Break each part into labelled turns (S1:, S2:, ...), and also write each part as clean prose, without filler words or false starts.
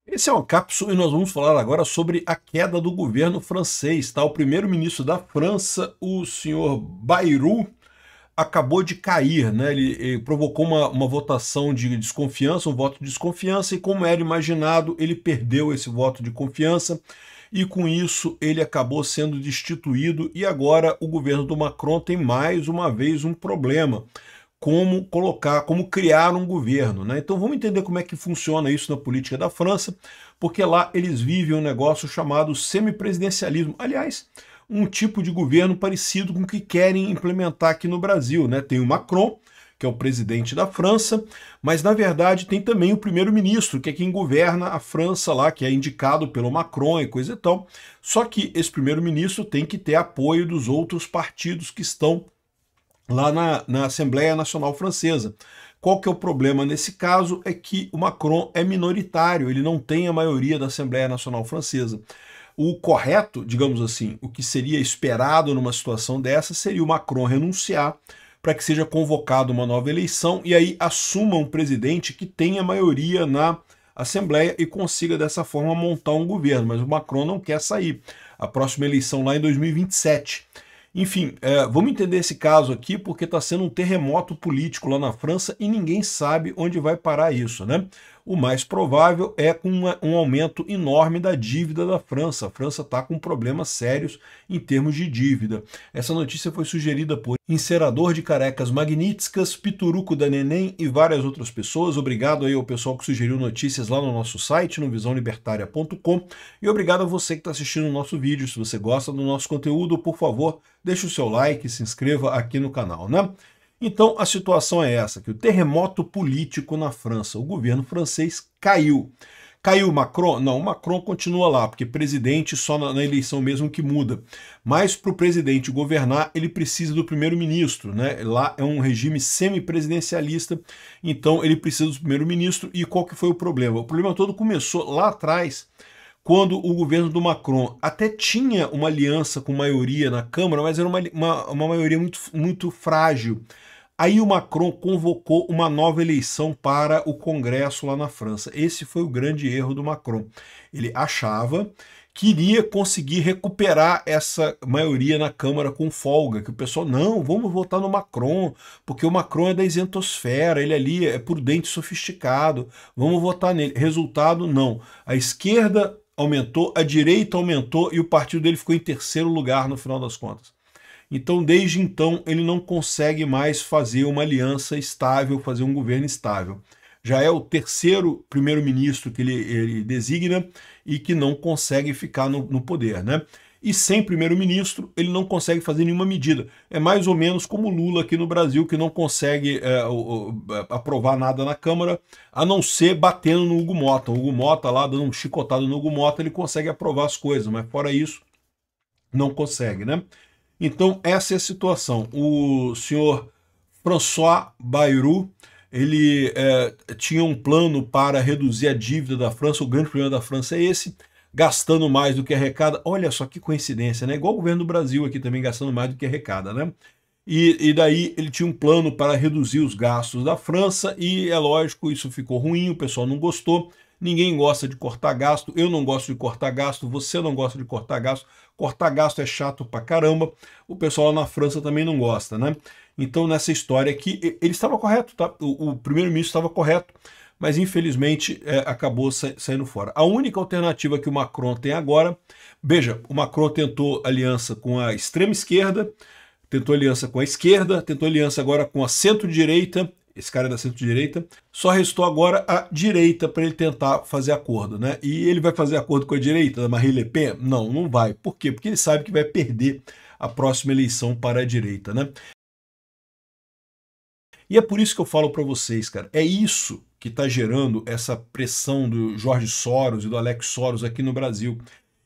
S1: Esse é uma cápsula e nós vamos falar agora sobre a queda do governo francês. Tá? O primeiro-ministro da França, o senhor Bayrou, acabou de cair, né? Ele provocou uma votação de desconfiança, um voto de desconfiança, e como era imaginado, ele perdeu esse voto de confiança, e com isso ele acabou sendo destituído, e agora o governo do Macron tem mais uma vez um problema. Como criar um governo, né? Então vamos entender como é que funciona isso na política da França, porque lá eles vivem um negócio chamado semipresidencialismo. Aliás, um tipo de governo parecido com o que querem implementar aqui no Brasil, né? Tem o Macron, que é o presidente da França, mas na verdade tem também o primeiro-ministro, que é quem governa a França lá, que é indicado pelo Macron e coisa e tal. Só que esse primeiro-ministro tem que ter apoio dos outros partidos que estão lá na Assembleia Nacional Francesa. Qual que é o problema nesse caso? É que o Macron é minoritário, ele não tem a maioria da Assembleia Nacional Francesa. O correto, digamos assim, o que seria esperado numa situação dessa seria o Macron renunciar para que seja convocada uma nova eleição e aí assuma um presidente que tenha maioria na Assembleia e consiga dessa forma montar um governo. Mas o Macron não quer sair. A próxima eleição lá em 2027. Enfim, vamos entender esse caso aqui porque está sendo um terremoto político lá na França e ninguém sabe onde vai parar isso, né? O mais provável é com um aumento enorme da dívida da França. A França está com problemas sérios em termos de dívida. Essa notícia foi sugerida por Encerador de Carecas Magníficas, Pituruco da Neném e várias outras pessoas. Obrigado aí ao pessoal que sugeriu notícias lá no nosso site, no visãolibertaria.com. E obrigado a você que está assistindo o nosso vídeo. Se você gosta do nosso conteúdo, por favor, deixe o seu like, se inscreva aqui no canal, né? Então a situação é essa, que o terremoto político na França, o governo francês caiu. Caiu o Macron? Não, o Macron continua lá, porque presidente só na eleição mesmo que muda. Mas para o presidente governar, ele precisa do primeiro-ministro, né? Lá é um regime semipresidencialista, então ele precisa do primeiro-ministro. E qual que foi o problema? O problema todo começou lá atrás, quando o governo do Macron até tinha uma aliança com maioria na Câmara, mas era uma maioria muito frágil. Aí o Macron convocou uma nova eleição para o Congresso lá na França. Esse foi o grande erro do Macron. Ele achava que iria conseguir recuperar essa maioria na Câmara com folga, que o pessoal, não, vamos votar no Macron, porque o Macron é da isentosfera, ele ali é prudente e sofisticado, vamos votar nele. Resultado, não. A esquerda aumentou, a direita aumentou e o partido dele ficou em terceiro lugar no final das contas. Então, desde então, ele não consegue mais fazer uma aliança estável, fazer um governo estável. Já é o terceiro primeiro-ministro que ele designa e que não consegue ficar no poder, né? E sem primeiro-ministro, ele não consegue fazer nenhuma medida. É mais ou menos como o Lula aqui no Brasil, que não consegue aprovar nada na Câmara, a não ser batendo no Hugo Mota. O Hugo Mota lá, dando um chicotado no Hugo Mota, ele consegue aprovar as coisas, mas fora isso, não consegue, né? Então, essa é a situação. O senhor François Bayrou, ele tinha um plano para reduzir a dívida da França. O grande problema da França é esse, gastando mais do que arrecada. Olha só que coincidência, né? Igual o governo do Brasil aqui também gastando mais do que arrecada, né? E daí ele tinha um plano para reduzir os gastos da França e é lógico, isso ficou ruim, o pessoal não gostou. Ninguém gosta de cortar gasto, eu não gosto de cortar gasto, você não gosta de cortar gasto. Cortar gasto é chato pra caramba, o pessoal lá na França também não gosta, né? Então nessa história aqui, ele estava correto, tá? O primeiro-ministro estava correto, mas infelizmente acabou saindo fora. A única alternativa que o Macron tem agora, veja, o Macron tentou aliança com a extrema esquerda, tentou aliança com a esquerda, tentou aliança agora com a centro-direita, esse cara é da centro-direita, só restou agora a direita para ele tentar fazer acordo, né? E ele vai fazer acordo com a direita, da Marine Le Pen? Não, não vai. Por quê? Porque ele sabe que vai perder a próxima eleição para a direita, né? E é por isso que eu falo para vocês, cara, é isso que está gerando essa pressão do Jorge Soros e do Alex Soros aqui no Brasil.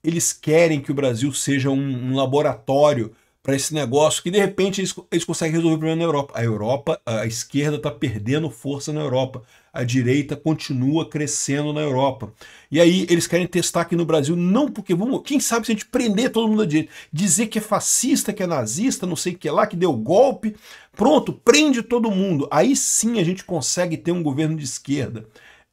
S1: Eles querem que o Brasil seja um laboratório para esse negócio que de repente eles conseguem resolver o problema na Europa. A Europa, a esquerda está perdendo força na Europa, a direita continua crescendo na Europa. E aí eles querem testar aqui no Brasil, não porque vamos, quem sabe se a gente prender todo mundo da direita, dizer que é fascista, que é nazista, não sei o que lá, que deu golpe, pronto, prende todo mundo. Aí sim a gente consegue ter um governo de esquerda.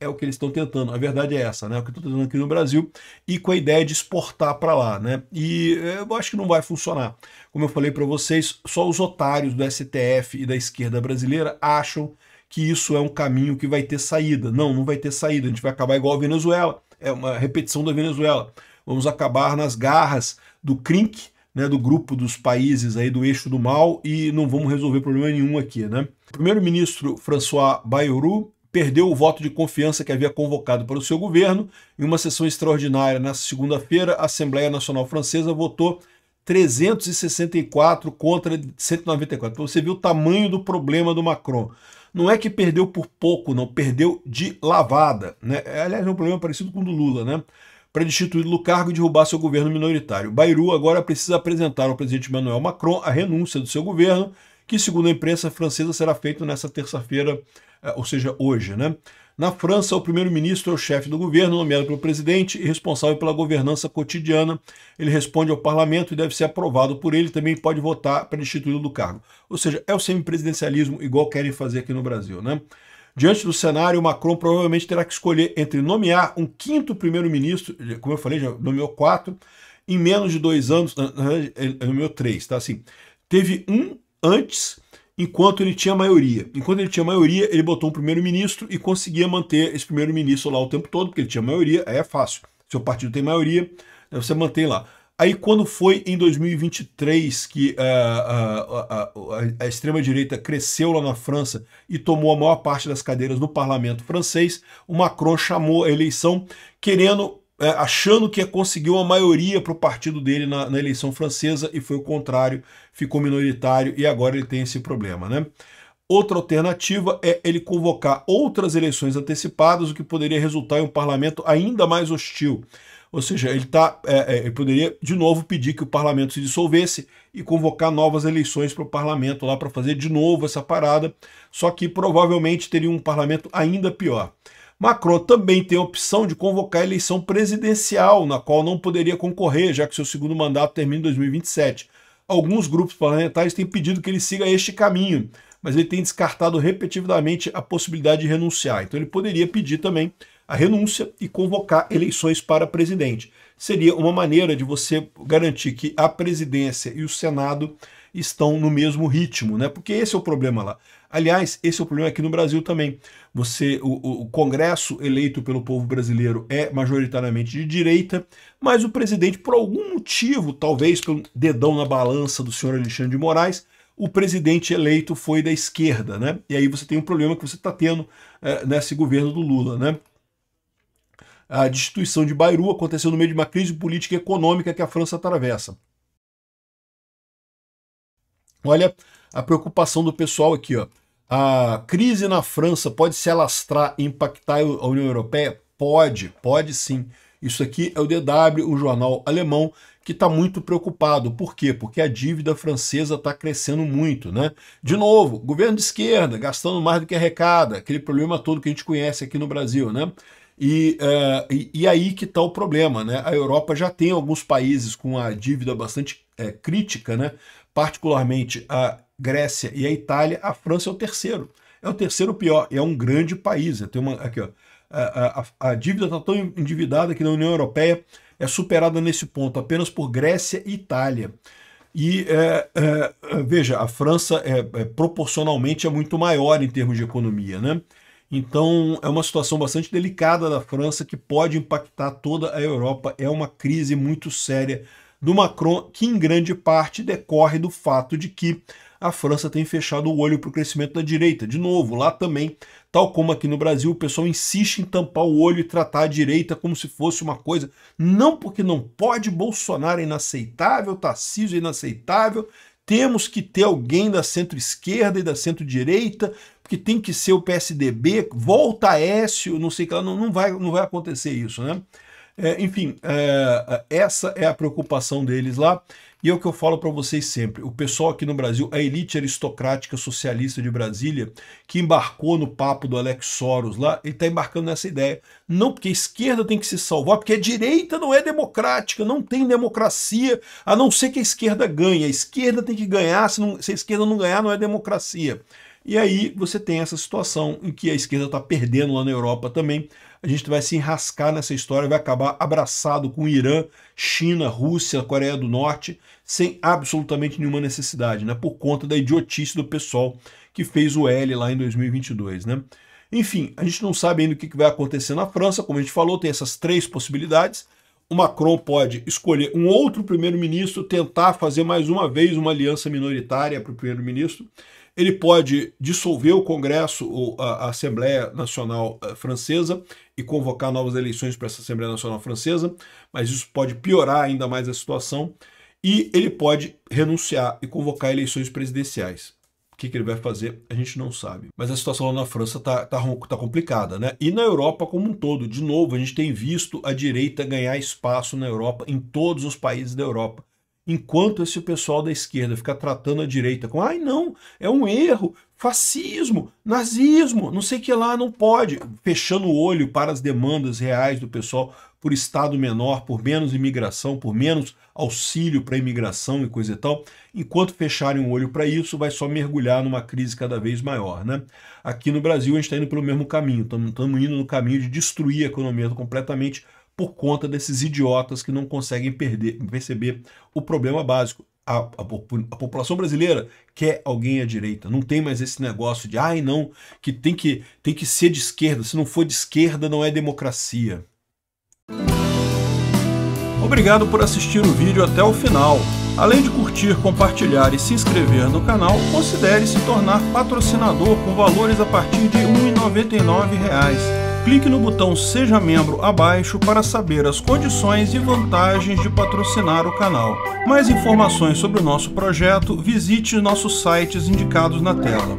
S1: É o que eles estão tentando. A verdade é essa, né? O que eu estou tentando aqui no Brasil e com a ideia de exportar para lá, né? E eu acho que não vai funcionar. Como eu falei para vocês, só os otários do STF e da esquerda brasileira acham que isso é um caminho que vai ter saída. Não, não vai ter saída. A gente vai acabar igual a Venezuela. É uma repetição da Venezuela. Vamos acabar nas garras do CRINC, né, do grupo dos países aí do eixo do mal, e não vamos resolver problema nenhum aqui, né? O primeiro-ministro François Bayrou perdeu o voto de confiança que havia convocado para o seu governo. Em uma sessão extraordinária na segunda-feira, a Assembleia Nacional Francesa votou 364 contra 194. Então você viu o tamanho do problema do Macron. Não é que perdeu por pouco, não, perdeu de lavada, né? Aliás, é um problema parecido com o do Lula, né? Para destituí-lo do cargo e derrubar seu governo minoritário. Bayrou agora precisa apresentar ao presidente Emmanuel Macron a renúncia do seu governo, que, segundo a imprensa francesa, será feito nessa terça-feira, ou seja, hoje, né? Na França, o primeiro-ministro é o chefe do governo, nomeado pelo presidente e responsável pela governança cotidiana. Ele responde ao parlamento e deve ser aprovado por ele, também pode votar para destituí-lo do cargo. Ou seja, é o semipresidencialismo igual querem fazer aqui no Brasil, né? Diante do cenário, Macron provavelmente terá que escolher entre nomear um quinto primeiro-ministro, como eu falei, já nomeou 4, em menos de 2 anos, ele nomeou 3, tá? Assim, teve um antes, enquanto ele tinha maioria. Enquanto ele tinha maioria, ele botou um primeiro-ministro e conseguia manter esse primeiro-ministro lá o tempo todo, porque ele tinha maioria, aí é fácil. Seu partido tem maioria, você mantém lá. Aí quando foi em 2023 que a extrema-direita cresceu lá na França e tomou a maior parte das cadeiras no parlamento francês, o Macron chamou a eleição achando que ia conseguir uma maioria para o partido dele na eleição francesa, e foi o contrário, ficou minoritário e agora ele tem esse problema, né? Outra alternativa é ele convocar outras eleições antecipadas, o que poderia resultar em um parlamento ainda mais hostil. Ou seja, ele poderia de novo pedir que o parlamento se dissolvesse e convocar novas eleições para o parlamento lá para fazer de novo essa parada, só que provavelmente teria um parlamento ainda pior. Macron também tem a opção de convocar a eleição presidencial, na qual não poderia concorrer, já que seu segundo mandato termina em 2027. Alguns grupos parlamentares têm pedido que ele siga este caminho, mas ele tem descartado repetidamente a possibilidade de renunciar. Então ele poderia pedir também a renúncia e convocar eleições para presidente. Seria uma maneira de você garantir que a presidência e o Senado estão no mesmo ritmo, né? Porque esse é o problema lá. Aliás, esse é o problema aqui no Brasil também. O Congresso eleito pelo povo brasileiro é majoritariamente de direita, mas o presidente, por algum motivo, talvez pelo dedão na balança do senhor Alexandre de Moraes, o presidente eleito foi da esquerda, né? E aí você tem um problema que você está tendo nesse governo do Lula, né? A destituição de Bayrou aconteceu no meio de uma crise política e econômica que a França atravessa. Olha a preocupação do pessoal aqui, ó. A crise na França pode se alastrar e impactar a União Europeia? Pode sim. Isso aqui é o DW, um jornal alemão, que está muito preocupado. Por quê? Porque a dívida francesa está crescendo muito, né? De novo, governo de esquerda, gastando mais do que arrecada, aquele problema todo que a gente conhece aqui no Brasil, né? E aí que está o problema, né? A Europa já tem alguns países com a dívida bastante crítica, né? Particularmente a Grécia e a Itália. A França é o terceiro pior, e é um grande país. Tem aqui, ó, a dívida está tão endividada que na União Europeia é superada nesse ponto apenas por Grécia e Itália. E veja, a França proporcionalmente é muito maior em termos de economia, né? Então é uma situação bastante delicada da França que pode impactar toda a Europa. É uma crise muito séria do Macron, que em grande parte decorre do fato de que a França tem fechado o olho para o crescimento da direita. De novo, lá também, tal como aqui no Brasil, o pessoal insiste em tampar o olho e tratar a direita como se fosse uma coisa. Não porque não pode, Bolsonaro é inaceitável, Tarcísio é inaceitável, temos que ter alguém da centro-esquerda e da centro-direita, porque tem que ser o PSDB, volta Aécio, não sei o que lá, não vai acontecer isso, né? Enfim, essa é a preocupação deles lá, e é o que eu falo para vocês sempre. O pessoal aqui no Brasil, a elite aristocrática socialista de Brasília, que embarcou no papo do Alex Soros lá, ele está embarcando nessa ideia. Não porque a esquerda tem que se salvar, porque a direita não é democrática, não tem democracia, a não ser que a esquerda ganhe. A esquerda tem que ganhar, se a esquerda não ganhar, não é democracia. E aí você tem essa situação em que a esquerda está perdendo lá na Europa também. A gente vai se enrascar nessa história, vai acabar abraçado com Irã, China, Rússia, Coreia do Norte, sem absolutamente nenhuma necessidade, né? Por conta da idiotice do pessoal que fez o L lá em 2022, né? Enfim, a gente não sabe ainda o que vai acontecer na França, como a gente falou, tem essas 3 possibilidades. O Macron pode escolher um outro primeiro-ministro, tentar fazer mais uma vez uma aliança minoritária para o primeiro-ministro. Ele pode dissolver o Congresso ou a Assembleia Nacional Francesa e convocar novas eleições para essa Assembleia Nacional Francesa, mas isso pode piorar ainda mais a situação. E ele pode renunciar e convocar eleições presidenciais. O que ele vai fazer, a gente não sabe. Mas a situação lá na França tá complicada, né? E na Europa como um todo, de novo, a gente tem visto a direita ganhar espaço na Europa, em todos os países da Europa. Enquanto esse pessoal da esquerda fica tratando a direita com ai não, é um erro, fascismo, nazismo, não sei o que lá, não pode, fechando o olho para as demandas reais do pessoal por Estado menor, por menos imigração, por menos auxílio para a imigração e coisa e tal, enquanto fecharem o olho para isso, vai só mergulhar numa crise cada vez maior, né? Aqui no Brasil a gente está indo pelo mesmo caminho, estamos indo no caminho de destruir a economia completamente por conta desses idiotas que não conseguem perceber o problema básico. A população brasileira quer alguém à direita. Não tem mais esse negócio de ai não, que tem que ser de esquerda. Se não for de esquerda, não é democracia. Obrigado por assistir o vídeo até o final. Além de curtir, compartilhar e se inscrever no canal, considere se tornar patrocinador com valores a partir de R$ 1,99. Clique no botão Seja Membro abaixo para saber as condições e vantagens de patrocinar o canal. Mais informações sobre o nosso projeto, visite nossos sites indicados na tela.